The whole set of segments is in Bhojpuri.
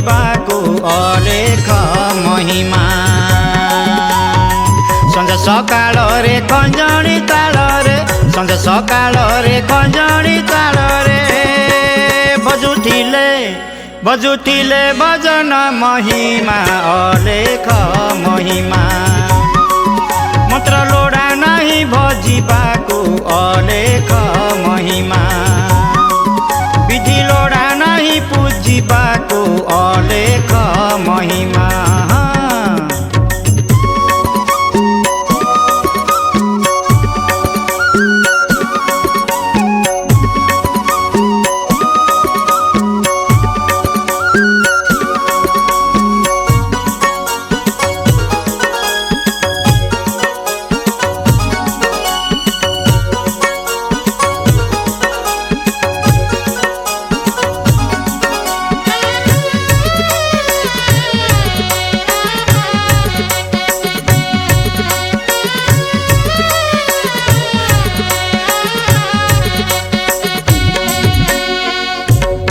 भजिबाको अलेख महिमा सन्ज सकाळ रे खञ्जणी ताल रे सन्ज सकाळ रे खञ्जणी ताल रे बजुथिले भजन महिमा अलेख महिमा मन्त्र लोडा नाही भजिबाको अलेख महिमा विधि लोडा नाही पूजिबाको अलेख महिमा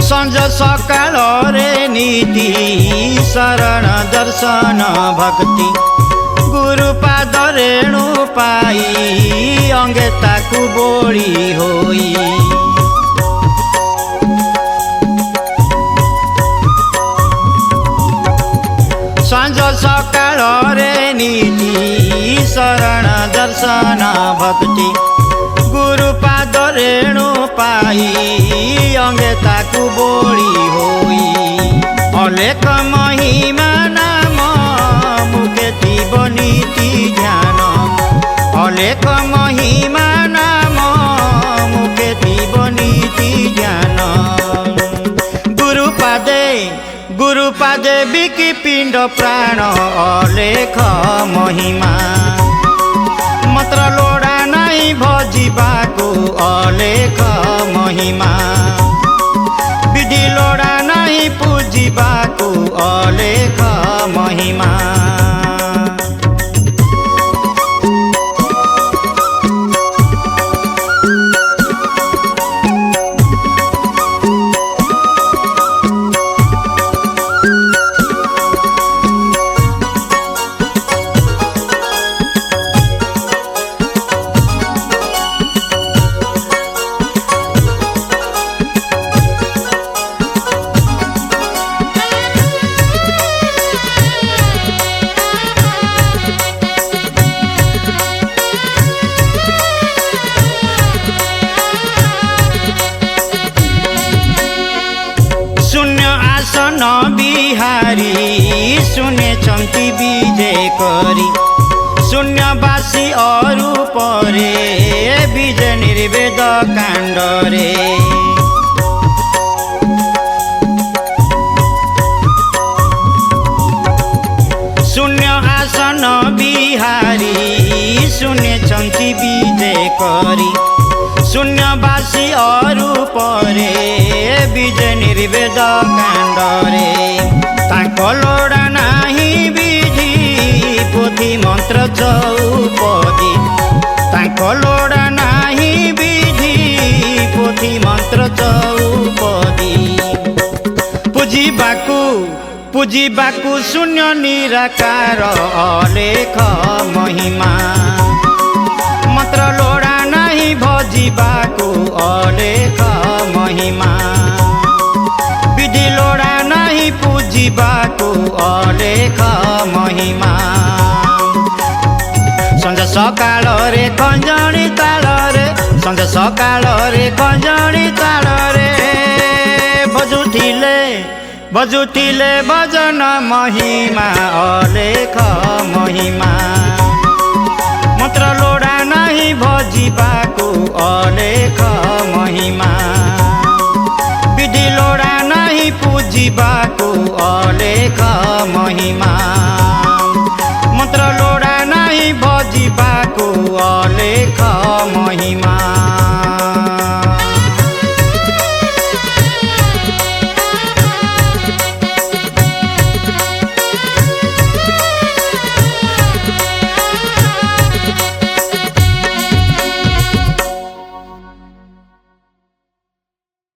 सन्ज सकाळ रे नीति शरण दर्शन भक्ति गुरुपाद रेणु पाई अंगे ताकु बोली होई सन्ज सकाळ रे नीति शरण दर्शन भक्ति गुरुपाद रेणु पाई अंगे ताकु बोली होई अलेख महिमा नाम मुखे थिब नीति ध्यान अलेख महिमा नाम मुखे थिब नीति ध्यान गुरुपादे बिकी पिंड प्राण अलेख महिमा मन्त्र लोडा नाही भजिबाको अलेख महिमा विधि लोडा नाही पूजिबाको अलेख महिमा आसन बिहारी शून्य चम्ती विजय करी शून्यवासी अरु परे विजय निर्वेद काण्ड रे शून्य आसन बिहारी शून्य चम्ती विजय करी शून्यवासी अरु परे विजय निर्वेद काण्ड रे तांक लोडा नाही विधि पोथी मंत्र चौपदी तांक लोडा नाही विधि पोथी मंत्र चौपदी पूजिबाकु शून्य निराकार अलेख महिमा मन्त्र लोडा नाही भजिबाको अलेख महिमा विधि लोडा नाही पूजिबाको अलेख महिमा सन्ज सकाळ रे खञ्जणी ताल रे सन्ज सकाळ रे खञ्जणी ताल रे बजुथिले भजन महिमा अलेख महिमा मन्त्र लोडा नाही भजिबाको अलेख महिमा विधि लोडा नाही पूजिबाको